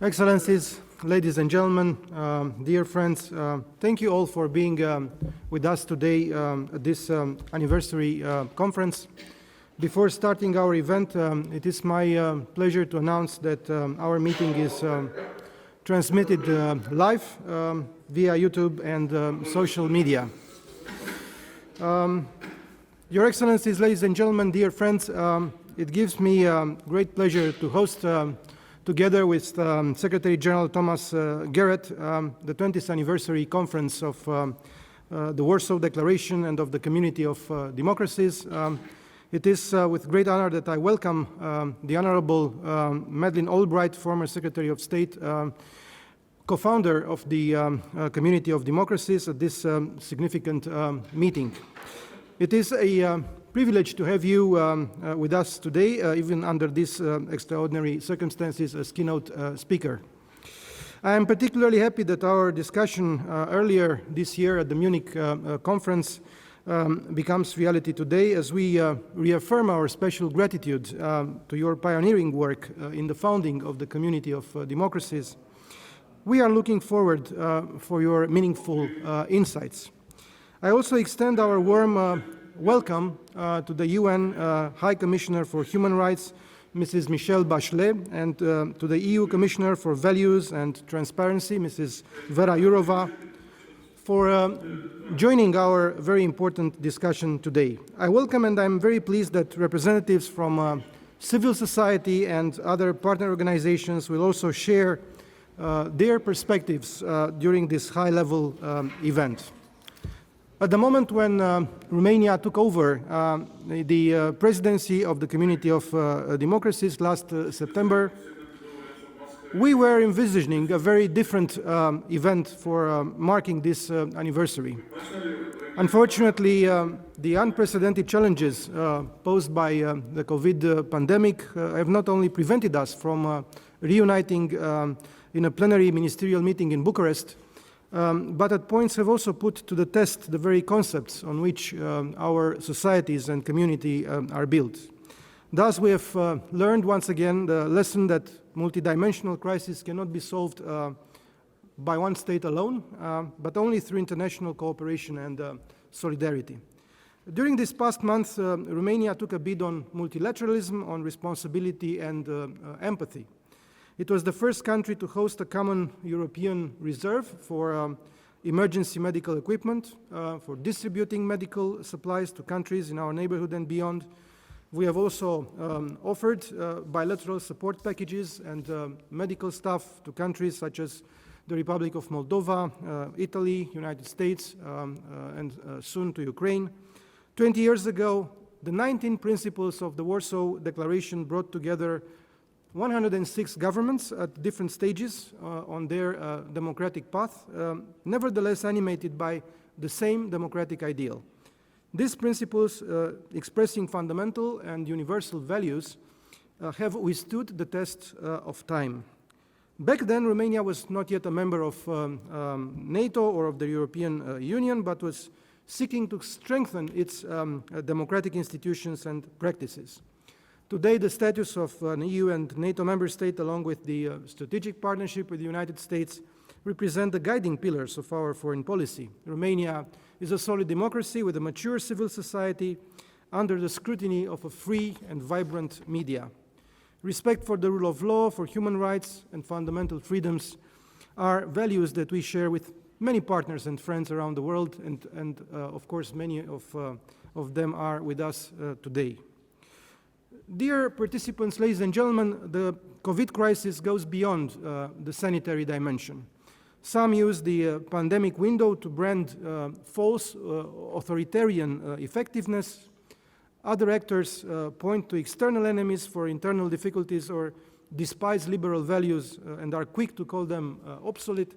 Excellencies, ladies and gentlemen, dear friends, thank you all for being with us today at this anniversary conference. Before starting our event, it is my pleasure to announce that our meeting is transmitted live via YouTube and social media. Your Excellencies, ladies and gentlemen, dear friends, it gives me great pleasure to host together with Secretary General Thomas Garrett the 20th anniversary conference of the Warsaw Declaration and of the Community of Democracies. It is with great honor that I welcome the Honorable Madeleine Albright, former Secretary of State, co-founder of the Community of Democracies at this significant meeting. It is a privilege to have you with us today, even under these extraordinary circumstances, as keynote speaker. I am particularly happy that our discussion earlier this year at the Munich conference becomes reality today, as we reaffirm our special gratitude to your pioneering work in the founding of the Community of Democracies. We are looking forward for your meaningful insights. I also extend our warm welcome to the UN High Commissioner for Human Rights, Mrs. Michelle Bachelet, and to the EU Commissioner for Values and Transparency, Mrs. Vera Jourova, for joining our very important discussion today. I welcome and I'm very pleased that representatives from civil society and other partner organizations will also share their perspectives during this high-level event. At the moment when Romania took over the presidency of the Community of Democracies last September, we were envisioning a very different event for marking this anniversary. Unfortunately, the unprecedented challenges posed by the COVID pandemic have not only prevented us from reuniting in a plenary ministerial meeting in Bucharest, but at points have also put to the test the very concepts on which our societies and community are built. Thus, we have learned once again the lesson that multidimensional crises cannot be solved by one state alone, but only through international cooperation and solidarity. During this past month, Romania took a bid on multilateralism, on responsibility and empathy. It was the first country to host a common European reserve for emergency medical equipment, for distributing medical supplies to countries in our neighborhood and beyond. We have also offered bilateral support packages and medical staff to countries such as the Republic of Moldova, Italy, United States, and soon to Ukraine. 20 years ago, the 19 principles of the Warsaw Declaration brought together 106 governments at different stages on their democratic path, nevertheless animated by the same democratic ideal. These principles, expressing fundamental and universal values, have withstood the test of time. Back then, Romania was not yet a member of NATO or of the European Union, but was seeking to strengthen its democratic institutions and practices. Today, the status of an EU and NATO member state, along with the strategic partnership with the United States, represent the guiding pillars of our foreign policy. Romania is a solid democracy with a mature civil society under the scrutiny of a free and vibrant media. Respect for the rule of law, for human rights and fundamental freedoms are values that we share with many partners and friends around the world, and of course, many of them are with us today. Dear participants, ladies and gentlemen, the COVID crisis goes beyond the sanitary dimension. Some use the pandemic window to brand false authoritarian effectiveness. Other actors point to external enemies for internal difficulties or despise liberal values and are quick to call them obsolete.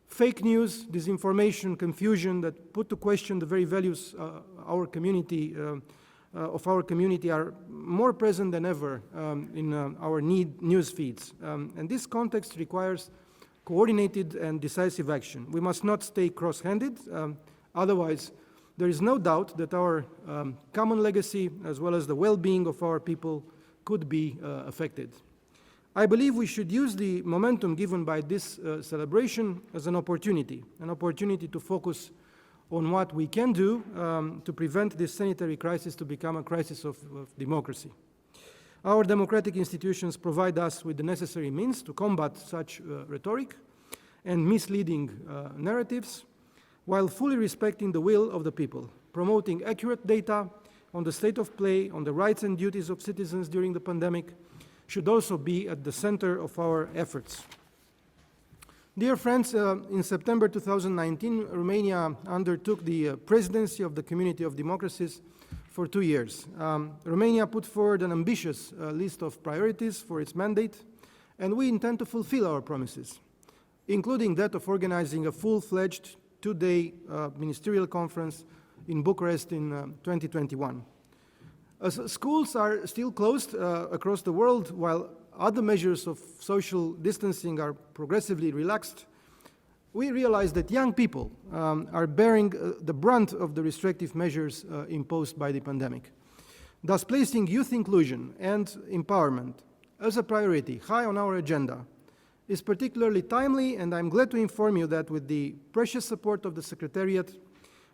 Fake news, disinformation, confusion that put to question the very values of our community are more present than ever in our news feeds. And this context requires coordinated and decisive action. We must not stay cross-handed, otherwise there is no doubt that our common legacy as well as the well-being of our people could be affected. I believe we should use the momentum given by this celebration as an opportunity to focus on what we can do to prevent this sanitary crisis to become a crisis of democracy. Our democratic institutions provide us with the necessary means to combat such rhetoric and misleading narratives, while fully respecting the will of the people. Promoting accurate data on the state of play, on the rights and duties of citizens during the pandemic, should also be at the center of our efforts. Dear friends, in September 2019, Romania undertook the presidency of the Community of Democracies for 2 years. Romania put forward an ambitious list of priorities for its mandate, and we intend to fulfill our promises, including that of organizing a full-fledged 2-day ministerial conference in Bucharest in 2021. As schools are still closed across the world, while other measures of social distancing are progressively relaxed, we realize that young people are bearing the brunt of the restrictive measures imposed by the pandemic. Thus, placing youth inclusion and empowerment as a priority high on our agenda is particularly timely, and I'm glad to inform you that with the precious support of the Secretariat,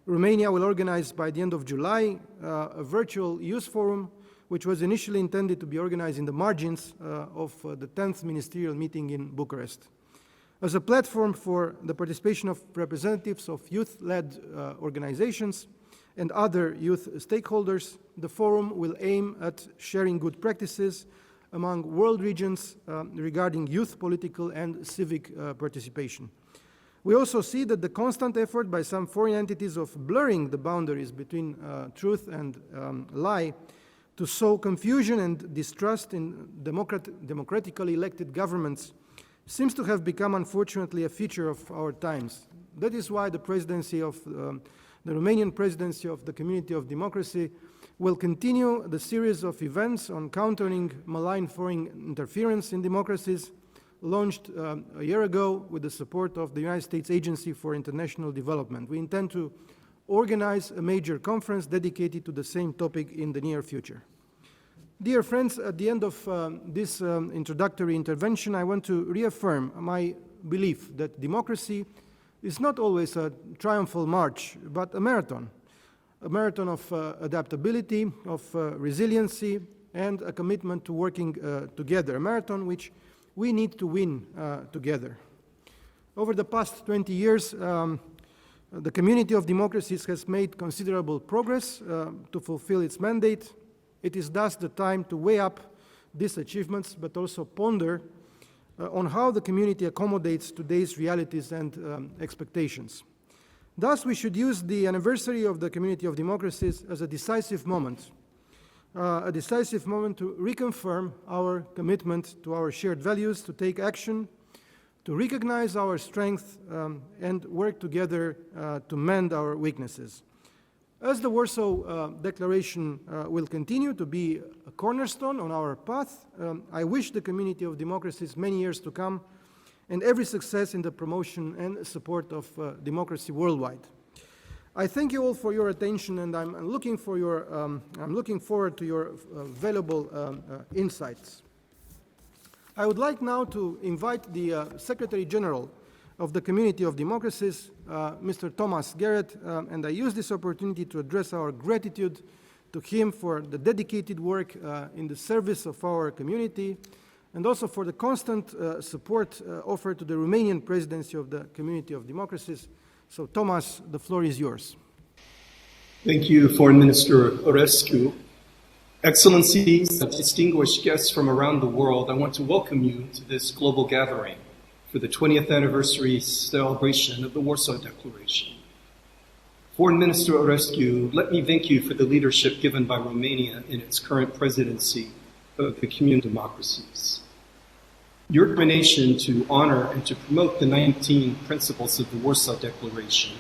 Romania will organize by the end of July a virtual youth forum, which was initially intended to be organized in the margins of the 10th ministerial meeting in Bucharest. As a platform for the participation of representatives of youth-led organizations and other youth stakeholders, the forum will aim at sharing good practices among world regions regarding youth political and civic participation. We also see that the constant effort by some foreign entities of blurring the boundaries between truth and lie to sow confusion and distrust in democratically elected governments seems to have become, unfortunately, a feature of our times. That is why the Romanian presidency of the Community of Democracy will continue the series of events on countering malign foreign interference in democracies, launched a year ago with the support of the United States Agency for International Development. We intend to organize a major conference dedicated to the same topic in the near future. Dear friends, at the end of this introductory intervention, I want to reaffirm my belief that democracy is not always a triumphal march, but a marathon of adaptability, of resiliency, and a commitment to working together, a marathon which we need to win together. Over the past 20 years, the Community of Democracies has made considerable progress to fulfill its mandate. It is thus the time to weigh up these achievements, but also ponder on how the community accommodates today's realities and expectations. Thus, we should use the anniversary of the Community of Democracies as a decisive moment to reconfirm our commitment to our shared values, to take action, to recognize our strength, and work together to mend our weaknesses. As the Warsaw Declaration will continue to be a cornerstone on our path, I wish the Community of Democracies many years to come and every success in the promotion and support of democracy worldwide. I thank you all for your attention, and I'm looking forward to your valuable insights. I would like now to invite the Secretary General of the Community of Democracies, Mr. Thomas Garrett, and I use this opportunity to address our gratitude to him for the dedicated work in the service of our community, and also for the constant support offered to the Romanian presidency of the Community of Democracies. So, Thomas, the floor is yours. Thank you, Foreign Minister Aurescu. Excellencies, distinguished guests from around the world, I want to welcome you to this global gathering for the 20th anniversary celebration of the Warsaw Declaration. Foreign Minister Aurescu, let me thank you for the leadership given by Romania in its current presidency of the Community of Democracies. Your determination to honor and to promote the 19 principles of the Warsaw Declaration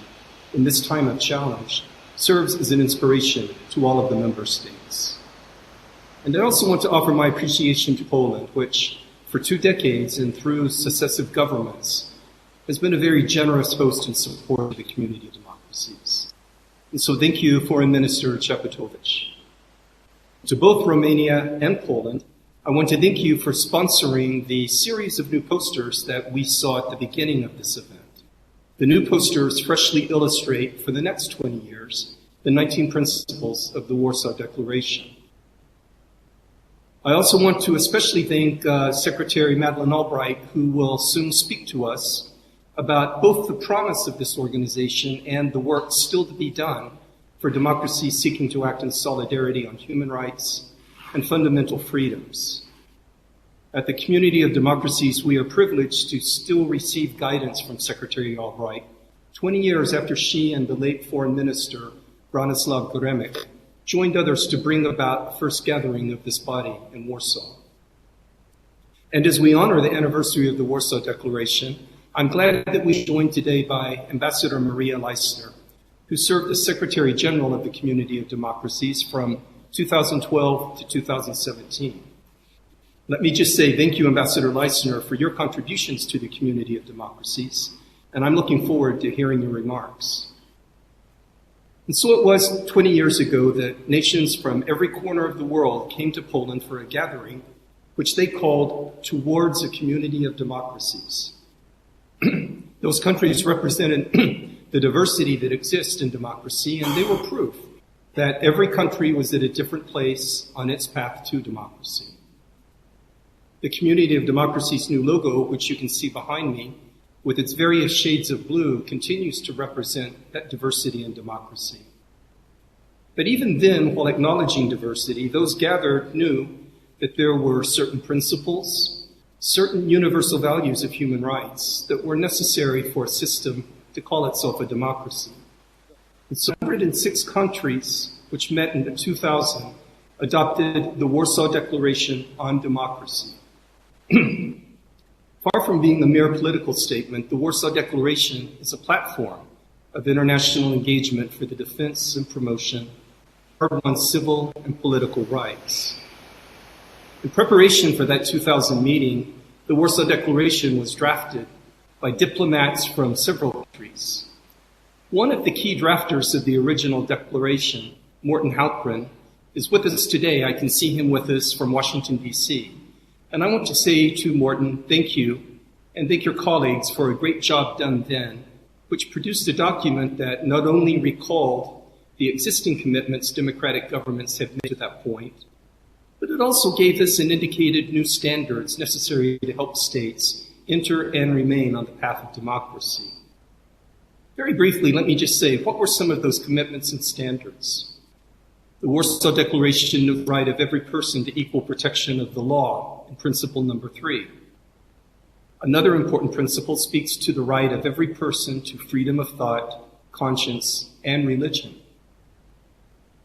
in this time of challenge serves as an inspiration to all of the member states. And I also want to offer my appreciation to Poland, which for 2 decades and through successive governments has been a very generous host and supporter of the Community of Democracies. And so thank you, Foreign Minister Czaputowicz. To both Romania and Poland, I want to thank you for sponsoring the series of new posters that we saw at the beginning of this event. The new posters freshly illustrate, for the next 20 years, the 19 principles of the Warsaw Declaration. I also want to especially thank Secretary Madeleine Albright, who will soon speak to us about both the promise of this organization and the work still to be done for democracies seeking to act in solidarity on human rights and fundamental freedoms. At the Community of Democracies, we are privileged to still receive guidance from Secretary Albright 20 years after she and the late Foreign Minister, Bronislaw Goremek, joined others to bring about the first gathering of this body in Warsaw. And as we honor the anniversary of the Warsaw Declaration, I'm glad that we're joined today by Ambassador Maria Leisner, who served as Secretary General of the Community of Democracies from 2012 to 2017. Let me just say thank you, Ambassador Leisner, for your contributions to the Community of Democracies, and I'm looking forward to hearing your remarks. And so it was 20 years ago that nations from every corner of the world came to Poland for a gathering, which they called Towards a Community of Democracies. Those countries represented the diversity that exists in democracy, and they were proof that every country was at a different place on its path to democracy. The Community of Democracy's new logo, which you can see behind me, with its various shades of blue, continues to represent that diversity and democracy. But even then, while acknowledging diversity, those gathered knew that there were certain principles, certain universal values of human rights that were necessary for a system to call itself a democracy. And so 106 countries, which met in 2000, adopted the Warsaw Declaration on Democracy. Far from being a mere political statement, the Warsaw Declaration is a platform of international engagement for the defense and promotion of one's civil and political rights. In preparation for that 2000 meeting, the Warsaw Declaration was drafted by diplomats from several countries. One of the key drafters of the original declaration, Morten Halprin, is with us today. I can see him with us from Washington, D.C. And I want to say to Morten, thank you, and thank your colleagues for a great job done then, which produced a document that not only recalled the existing commitments democratic governments have made to that point, but it also gave us and indicated new standards necessary to help states enter and remain on the path of democracy. Very briefly, let me just say, what were some of those commitments and standards? The Warsaw Declaration knew the right of every person to equal protection of the law, in principle number 3. Another important principle speaks to the right of every person to freedom of thought, conscience, and religion.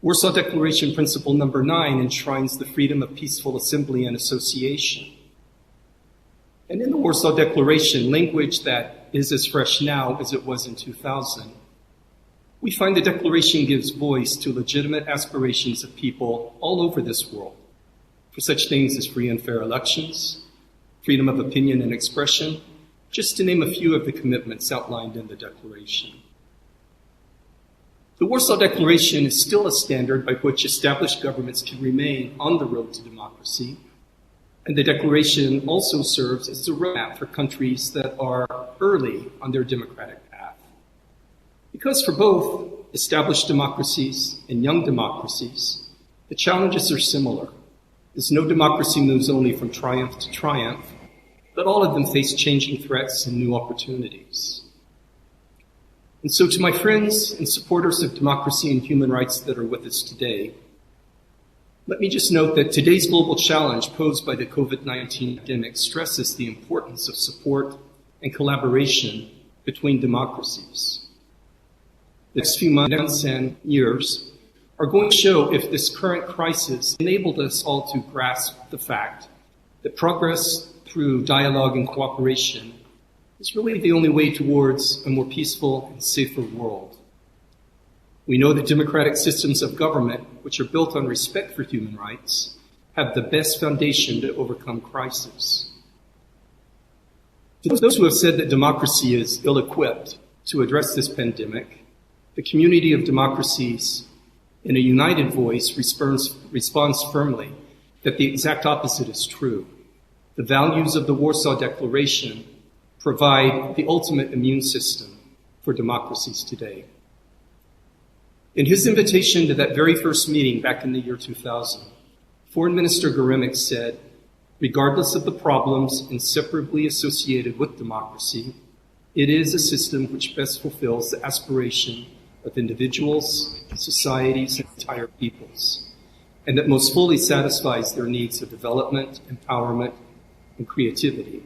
Warsaw Declaration principle number 9 enshrines the freedom of peaceful assembly and association. And in the Warsaw Declaration, language that is as fresh now as it was in 2000, we find the Declaration gives voice to legitimate aspirations of people all over this world for such things as free and fair elections, freedom of opinion and expression, just to name a few of the commitments outlined in the Declaration. The Warsaw Declaration is still a standard by which established governments can remain on the road to democracy, and the Declaration also serves as a roadmap for countries that are early on their democratic path. Because for both established democracies and young democracies, the challenges are similar, as no democracy moves only from triumph to triumph, but all of them face changing threats and new opportunities. And so to my friends and supporters of democracy and human rights that are with us today, let me just note that today's global challenge posed by the COVID-19 pandemic stresses the importance of support and collaboration between democracies. The next few months and years are going to show if this current crisis enabled us all to grasp the fact that progress through dialogue and cooperation is really the only way towards a more peaceful and safer world. We know that democratic systems of government, which are built on respect for human rights, have the best foundation to overcome crisis. To those who have said that democracy is ill-equipped to address this pandemic, the Community of Democracies, in a united voice, responds firmly that the exact opposite is true. The values of the Warsaw Declaration provide the ultimate immune system for democracies today. In his invitation to that very first meeting back in the year 2000, Foreign Minister Geremek said, regardless of the problems inseparably associated with democracy, it is a system which best fulfills the aspiration of individuals, societies, and entire peoples, and that most fully satisfies their needs of development, empowerment, and creativity.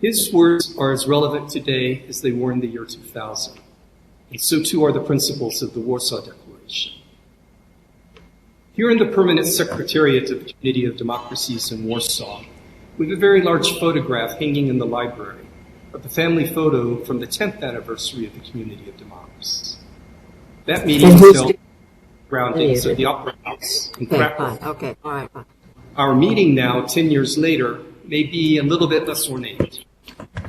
His words are as relevant today as they were in the year 2000, and so too are the principles of the Warsaw Declaration. Here in the Permanent Secretariat of the Community of Democracies in Warsaw, we have a very large photograph hanging in the library of the family photo from the 10th anniversary of the Community of Democracies. That meeting was held surroundings of the Opera House in Krakow. Okay, all right, fine. Our meeting now, 10 years later, may be a little bit less ornate,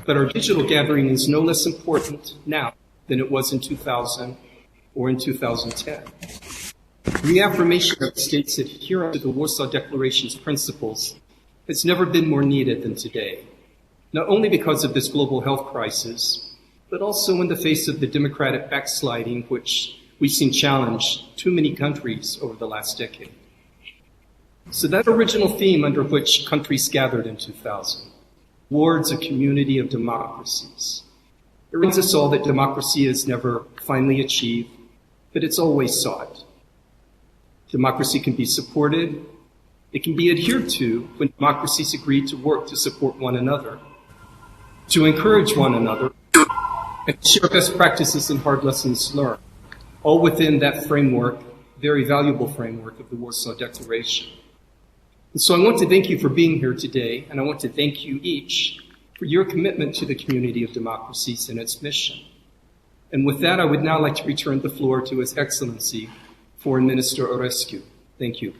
but our digital gathering is no less important now than it was in 2000 or in 2010. Reaffirmation of the state's adherence to the Warsaw Declaration's principles has never been more needed than today, not only because of this global health crisis, but also in the face of the democratic backsliding which we've seen challenge too many countries over the last decade. So that original theme under which countries gathered in 2000, towards a community of democracies, it reminds us all that democracy is never finally achieved, but it's always sought. Democracy can be supported, it can be adhered to when democracies agree to work to support one another, to encourage one another, and to share best practices and hard lessons learned, all within that framework, very valuable framework of the Warsaw Declaration. And so I want to thank you for being here today, and I want to thank you each for your commitment to the community of democracies and its mission. And with that, I would now like to return the floor to His Excellency, Foreign Minister Aurescu. Thank you.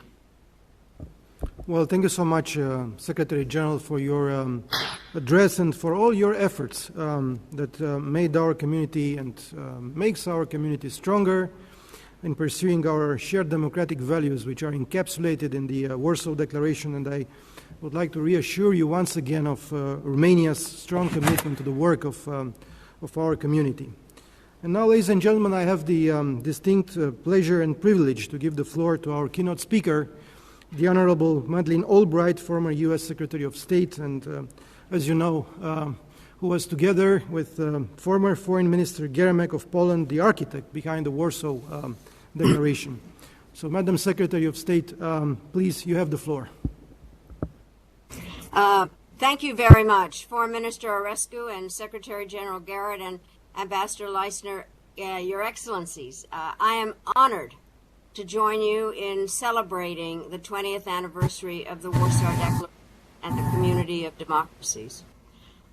Well, thank you so much, Secretary General, for your address and for all your efforts that made our community and makes our community stronger in pursuing our shared democratic values, which are encapsulated in the Warsaw Declaration. And I would like to reassure you once again of Romania's strong commitment to the work of our community. And now, ladies and gentlemen, I have the distinct pleasure and privilege to give the floor to our keynote speaker, the Honorable Madeleine Albright, former U.S. Secretary of State, and as you know, who was together with former Foreign Minister Geremek of Poland, the architect behind the Warsaw Declaration. So, Madam Secretary of State, please, you have the floor. Thank you very much, Foreign Minister Aurescu and Secretary General Garrett and Ambassador Leisner, Your Excellencies. I am honored to join you in celebrating the 20th anniversary of the Warsaw Declaration and the Community of Democracies.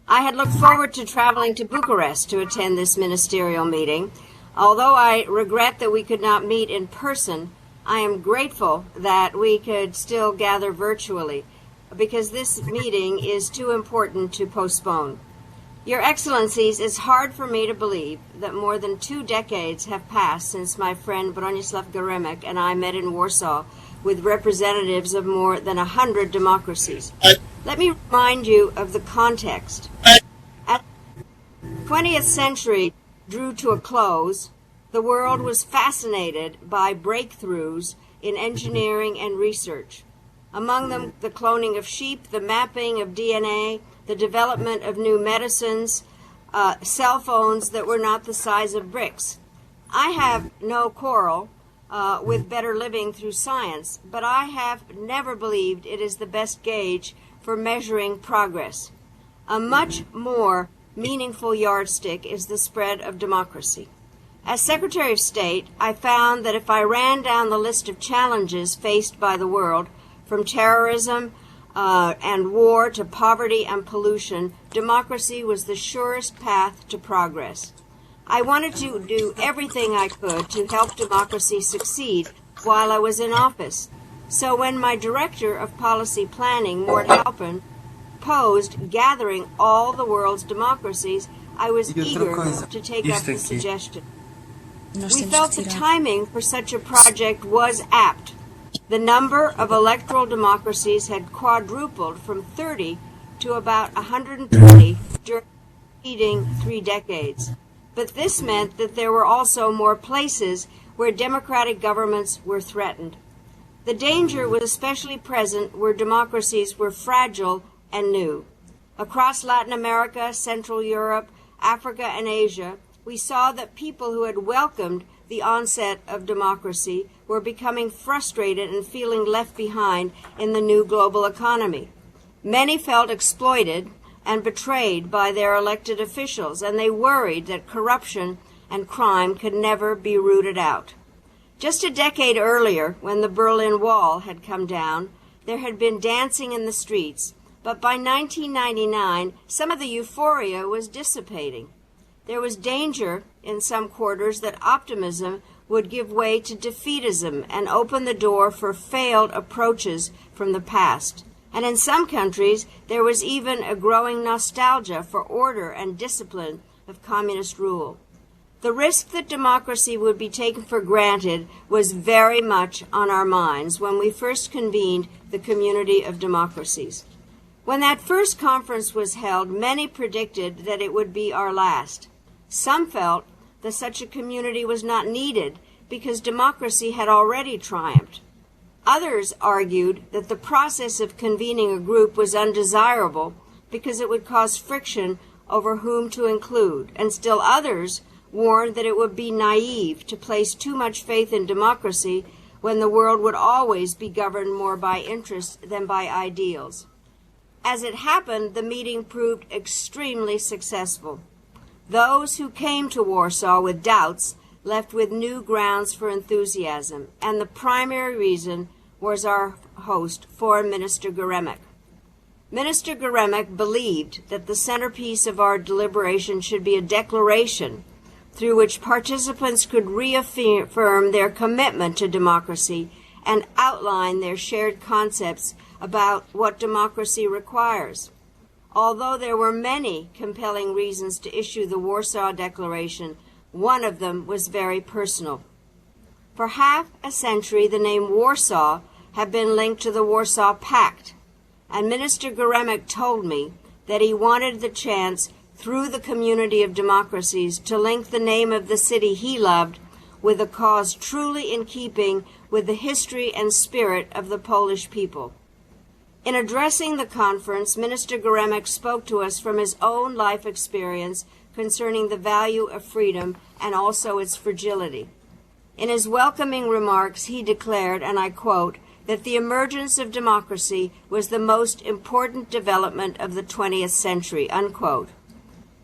I had looked forward to traveling to Bucharest to attend this ministerial meeting. Although I regret that we could not meet in person, I am grateful that we could still gather virtually, because this meeting is too important to postpone. Your Excellencies, it's hard for me to believe that more than 2 decades have passed since my friend Bronislaw Geremek and I met in Warsaw with representatives of more than 100 democracies. Let me remind you of the context. As the 20th century drew to a close, the world was fascinated by breakthroughs in engineering and research. Among them, the cloning of sheep, the mapping of DNA, the development of new medicines, cell phones that were not the size of bricks. I have no quarrel with better living through science, but I have never believed it is the best gauge for measuring progress. A much more meaningful yardstick is the spread of democracy. As Secretary of State, I found that if I ran down the list of challenges faced by the world, from terrorism and war to poverty and pollution, democracy was the surest path to progress. I wanted to do everything I could to help democracy succeed while I was in office. So when my Director of Policy Planning, Mort Halpin, proposed gathering all the world's democracies, I was eager to take up the suggestion. We felt the timing for such a project was apt. The number of electoral democracies had quadrupled from 30 to about 120 during the preceding 3 decades. But this meant that there were also more places where democratic governments were threatened. The danger was especially present where democracies were fragile and new. Across Latin America, Central Europe, Africa, and Asia, we saw that people who had welcomed the onset of democracy were becoming frustrated and feeling left behind in the new global economy. Many felt exploited and betrayed by their elected officials, and they worried that corruption and crime could never be rooted out. Just a decade earlier, when the Berlin Wall had come down, there had been dancing in the streets, but by 1999, some of the euphoria was dissipating. There was danger in some quarters that optimism would give way to defeatism and open the door for failed approaches from the past. And in some countries, there was even a growing nostalgia for order and discipline of communist rule. The risk that democracy would be taken for granted was very much on our minds when we first convened the Community of Democracies. When that first conference was held, many predicted that it would be our last. Some felt that such a community was not needed because democracy had already triumphed. Others argued that the process of convening a group was undesirable because it would cause friction over whom to include, and still others warned that it would be naive to place too much faith in democracy when the world would always be governed more by interest than by ideals. As it happened, the meeting proved extremely successful. Those who came to Warsaw with doubts left with new grounds for enthusiasm, and the primary reason was our host, Foreign Minister Geremek. Minister Geremek believed that the centerpiece of our deliberation should be a declaration through which participants could reaffirm their commitment to democracy and outline their shared concepts about what democracy requires. Although there were many compelling reasons to issue the Warsaw Declaration, one of them was very personal. For half a century, the name Warsaw had been linked to the Warsaw Pact, and Minister Geremek told me that he wanted the chance through the Community of Democracies to link the name of the city he loved with a cause truly in keeping with the history and spirit of the Polish people. In addressing the conference, Minister Geremek spoke to us from his own life experience concerning the value of freedom and also its fragility. In his welcoming remarks, he declared, and I quote, that the emergence of democracy was the most important development of the 20th century, unquote.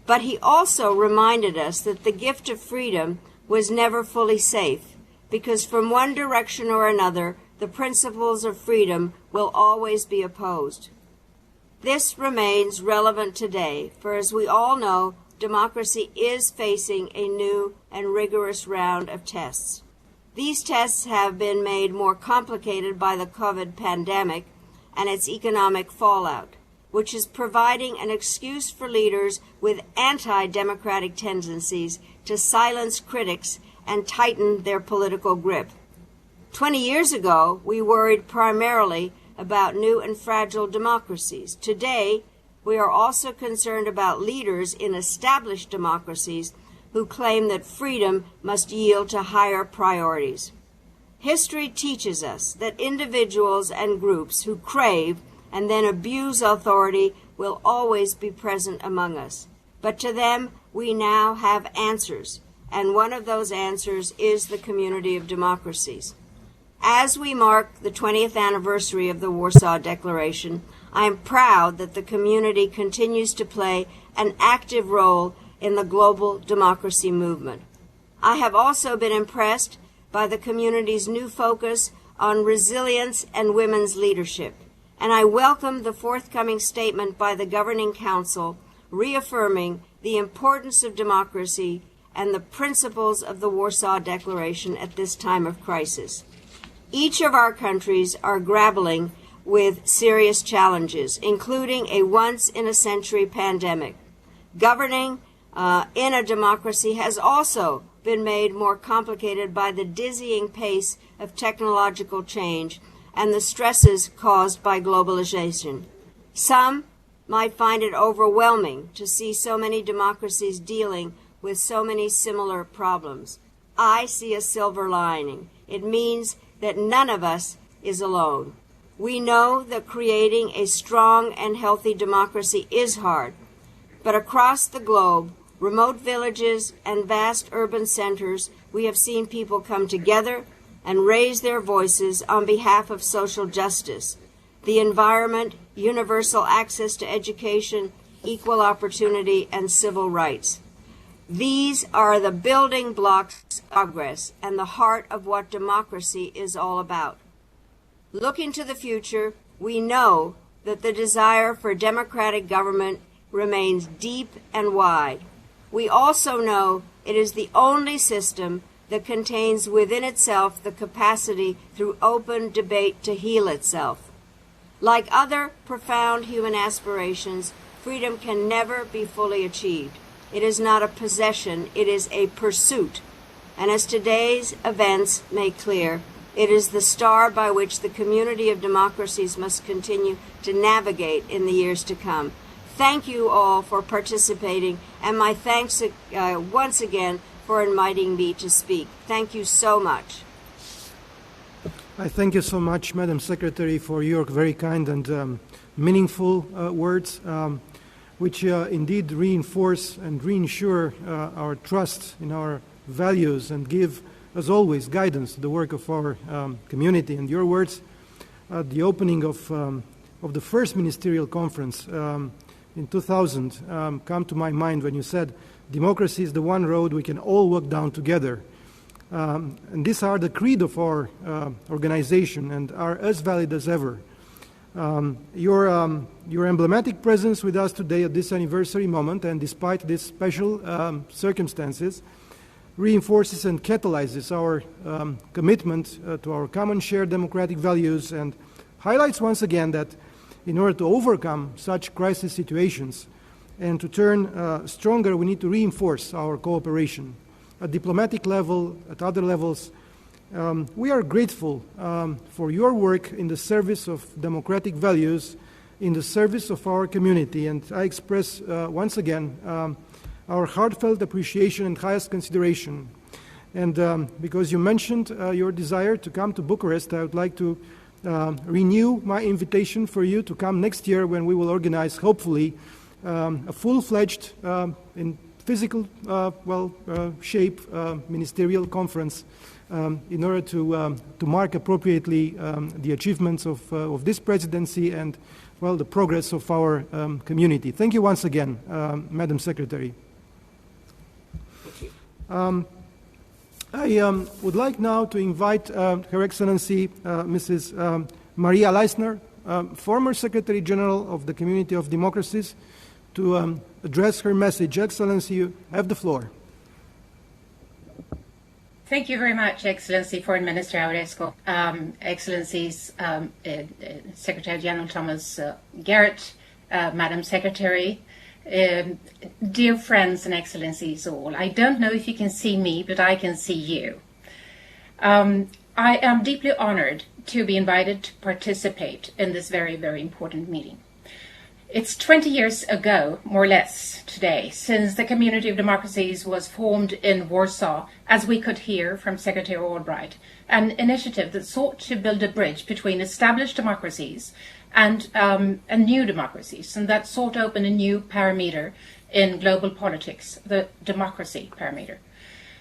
But he also reminded us that the gift of freedom was never fully safe, because from one direction or another, the principles of freedom will always be opposed. This remains relevant today, for as we all know, democracy is facing a new and rigorous round of tests. These tests have been made more complicated by the COVID pandemic and its economic fallout, which is providing an excuse for leaders with anti-democratic tendencies to silence critics and tighten their political grip. 20 years ago, we worried primarily about new and fragile democracies. Today, we are also concerned about leaders in established democracies who claim that freedom must yield to higher priorities. History teaches us that individuals and groups who crave and then abuse authority will always be present among us. But to them, we now have answers, and one of those answers is the Community of Democracies. As we mark the 20th anniversary of the Warsaw Declaration, I am proud that the community continues to play an active role in the global democracy movement. I have also been impressed by the community's new focus on resilience and women's leadership, and I welcome the forthcoming statement by the Governing Council reaffirming the importance of democracy and the principles of the Warsaw Declaration at this time of crisis. Each of our countries are grappling with serious challenges, including a once-in-a-century pandemic. Governing in a democracy has also been made more complicated by the dizzying pace of technological change, and the stresses caused by globalization. Some might find it overwhelming to see so many democracies dealing with so many similar problems. I see a silver lining. It means that none of us is alone. We know that creating a strong and healthy democracy is hard, but across the globe, remote villages and vast urban centers, we have seen people come together and raise their voices on behalf of social justice, the environment, universal access to education, equal opportunity, and civil rights. These are the building blocks of progress and the heart of what democracy is all about. Looking to the future, we know that the desire for democratic government remains deep and wide. We also know it is the only system that contains within itself the capacity through open debate to heal itself. Like other profound human aspirations, freedom can never be fully achieved. It is not a possession, it is a pursuit. And as today's events make clear, it is the star by which the community of democracies must continue to navigate in the years to come. Thank you all for participating, and my thanks once again for inviting me to speak. Thank you so much. I thank you so much, Madam Secretary, for your very kind and meaningful words, which indeed reinforce and reinsure our trust in our values and give, as always, guidance to the work of our community. And your words at the opening of the first ministerial conference in 2000 come to my mind when you said, democracy is the one road we can all walk down together. And these are the creed of our organization and are as valid as ever. Your emblematic presence with us today at this anniversary moment, and despite these special circumstances, reinforces and catalyzes our commitment to our common shared democratic values and highlights once again that in order to overcome such crisis situations and to turn stronger, we need to reinforce our cooperation. At diplomatic level, at other levels, we are grateful for your work in the service of democratic values, in the service of our community. And I express once again our heartfelt appreciation and highest consideration. And because you mentioned your desire to come to Bucharest, I would like to renew my invitation for you to come next year when we will organize, hopefully, a full-fledged, in physical shape, ministerial conference in order to mark appropriately the achievements of this presidency and, well, the progress of our community. Thank you once again, Madam Secretary. I would like now to invite Her Excellency Mrs. Maria Leisner, former Secretary General of the Community of Democracies, to address her message. Excellency, you have the floor. Thank you very much, Excellency Foreign Minister Aurescu, Excellencies Secretary General Thomas Garrett, Madam Secretary, dear friends and Excellencies all. I don't know if you can see me, but I can see you. I am deeply honored to be invited to participate in this very, very important meeting. It's 20 years ago, more or less today, since the Community of Democracies was formed in Warsaw, as we could hear from Secretary Albright, an initiative that sought to build a bridge between established democracies and new democracies, and that sought to open a new parameter in global politics, the democracy parameter.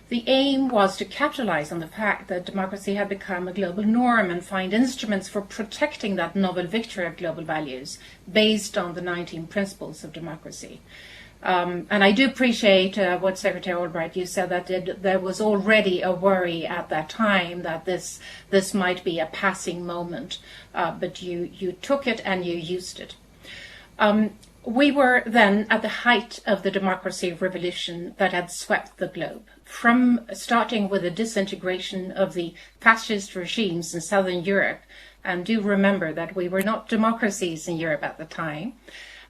The aim was to capitalize on the fact that democracy had become a global norm and find instruments for protecting that novel victory of global values based on the 19 principles of democracy. And I do appreciate what Secretary Albright, you said, that there was already a worry at that time that this might be a passing moment, but you took it and you used it. We were then at the height of the democracy revolution that had swept the globe, from starting with the disintegration of the fascist regimes in Southern Europe, and do remember that we were not democracies in Europe at the time,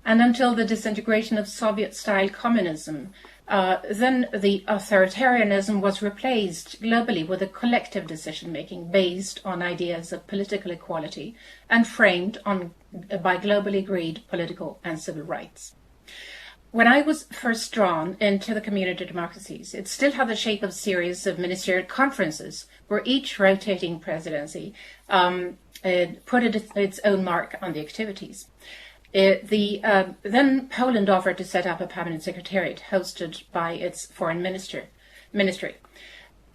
and until the disintegration of Soviet-style communism then the authoritarianism was replaced globally with a collective decision-making based on ideas of political equality and framed by globally agreed political and civil rights. When I was first drawn into the community democracies, it still had the shape of a series of ministerial conferences where each rotating presidency put its own mark on the activities. Then Poland offered to set up a permanent secretariat hosted by its foreign ministry.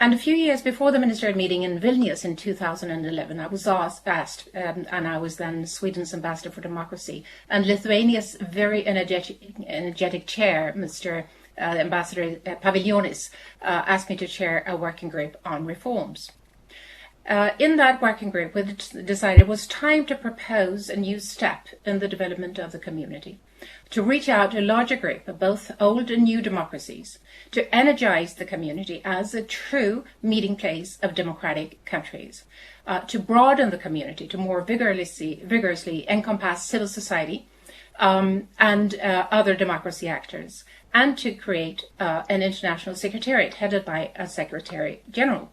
And a few years before the ministerial meeting in Vilnius in 2011, I was asked, and I was then Sweden's ambassador for democracy, and Lithuania's very energetic chair, Mr. Ambassador Paviljonis, asked me to chair a working group on reforms. In that working group, we decided it was time to propose a new step in the development of the community, to reach out to a larger group of both old and new democracies, to energize the community as a true meeting place of democratic countries, to broaden the community, to more vigorously encompass civil society and other democracy actors, and to create an international secretariat headed by a secretary general.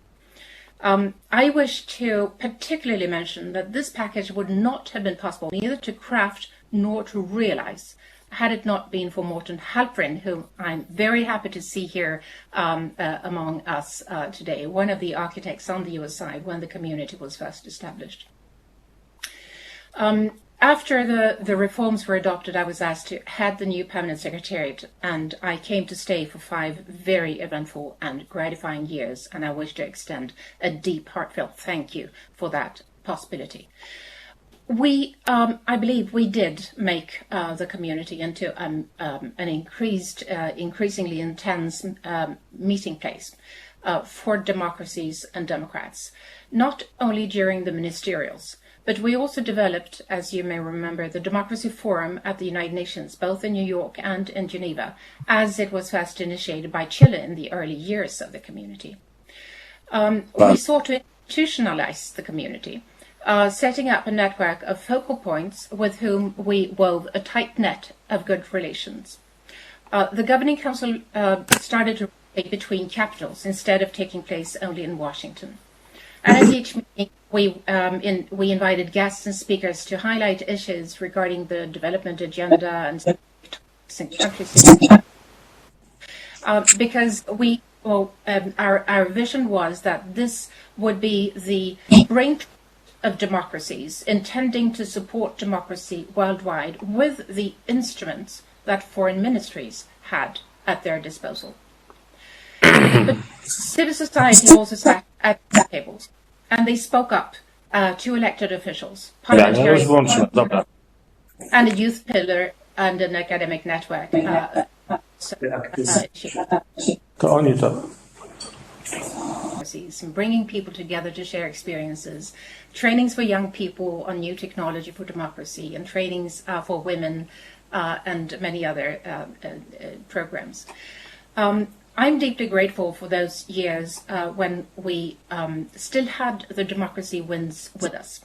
I wish to particularly mention that this package would not have been possible neither to craft nor to realize had it not been for Morten Halprin, whom I'm very happy to see here among us today, one of the architects on the US side when the community was first established. After the reforms were adopted, I was asked to head the new permanent secretariat, and I came to stay for 5 very eventful and gratifying years, and I wish to extend a deep, heartfelt thank you for that possibility. I believe we did make the community into an increasingly intense meeting place for democracies and democrats, not only during the ministerials, but we also developed, as you may remember, the Democracy Forum at the United Nations, both in New York and in Geneva, as it was first initiated by Chile in the early years of the community. We sought to institutionalize the community, setting up a network of focal points with whom we wove a tight net of good relations. The Governing Council started to rotate between capitals instead of taking place only in Washington. And at each meeting, we invited guests and speakers to highlight issues regarding the development agenda and countries. Because our vision was that this would be the brain of democracies, intending to support democracy worldwide with the instruments that foreign ministries had at their disposal. But civil society also sat at tables, and they spoke up to elected officials, parliamentarians, and a youth pillar and an academic network. And bringing people together to share experiences, trainings for young people on new technology for democracy, and trainings for women, and many other programs. I'm deeply grateful for those years when we still had the democracy winds with us,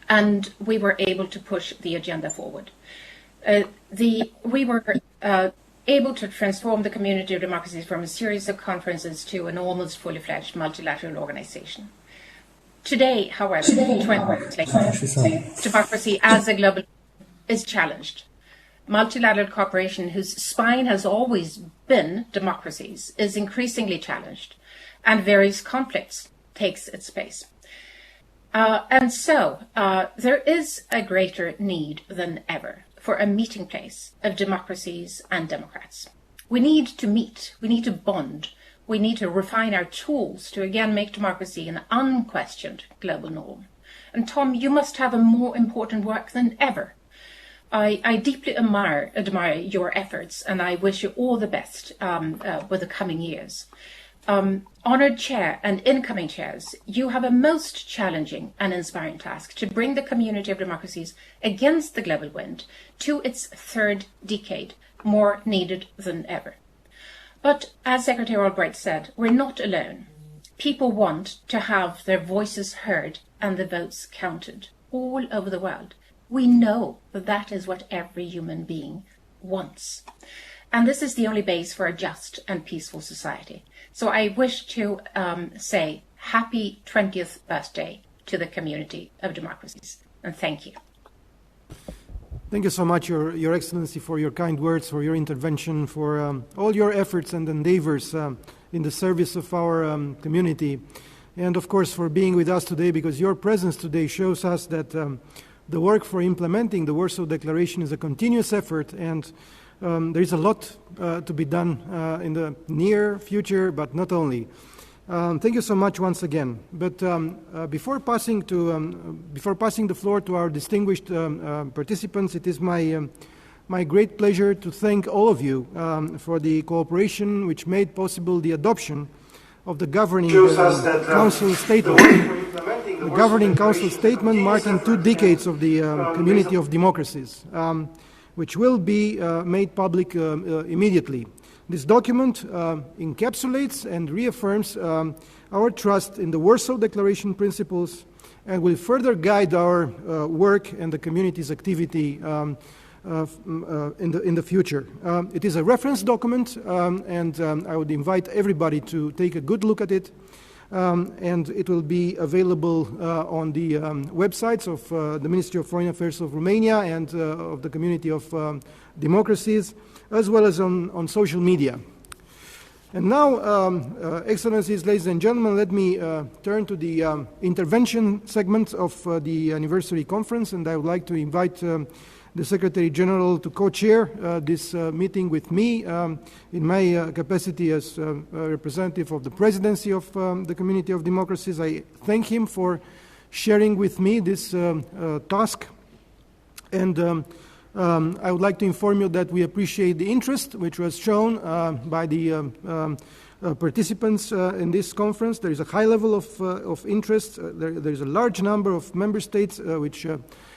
and we were able to push the agenda forward. We were able to transform the community of democracies from a series of conferences to an almost fully fledged multilateral organization. Today, however, 20 years later, democracy as a global is challenged. Multilateral cooperation, whose spine has always been democracies, is increasingly challenged, and various conflicts takes its place. And so there is a greater need than ever for a meeting place of democracies and democrats. We need to meet, we need to bond, we need to refine our tools to again make democracy an unquestioned global norm. And Tom, you must have a more important work than ever. I deeply admire your efforts, and I wish you all the best with the coming years. Honored chair and incoming chairs, you have a most challenging and inspiring task to bring the community of democracies against the global wind to its 3rd decade, more needed than ever. But as Secretary Albright said, we're not alone. People want to have their voices heard and the votes counted all over the world. We know that that is what every human being wants. And this is the only base for a just and peaceful society. So I wish to say happy 20th birthday to the community of democracies. And thank you. Thank you so much, Your Excellency, for your kind words, for your intervention, for all your efforts and endeavors in the service of our community. And of course for being with us today, because your presence today shows us that the work for implementing the Warsaw Declaration is a continuous effort, and there is a lot to be done in the near future, but not only. Thank you so much once again. But before passing the floor to our distinguished participants, it is my great pleasure to thank all of you for the cooperation which made possible the adoption of the Governing Council Statement. The Governing Council Statement marking 2 decades of the Community of Democracies, which will be made public immediately. This document encapsulates and reaffirms our trust in the Warsaw Declaration principles and will further guide our work and the community's activity in the future. It is a reference document, and I would invite everybody to take a good look at it. And it will be available on the websites of the Ministry of Foreign Affairs of Romania and of the Community of Democracies, as well as on social media. And now, Excellencies, ladies and gentlemen, let me turn to the intervention segment of the anniversary conference, and I would like to invite the Secretary General to co-chair this meeting with me in my capacity as representative of the Presidency of the Community of Democracies. I thank him for sharing with me this task, and I would like to inform you that we appreciate the interest which was shown by the participants in this conference. There is a high level of interest. There is a large number of member states which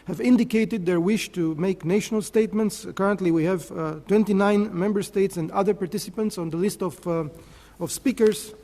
have indicated their wish to make national statements. Currently we have 29 member states and other participants on the list of speakers.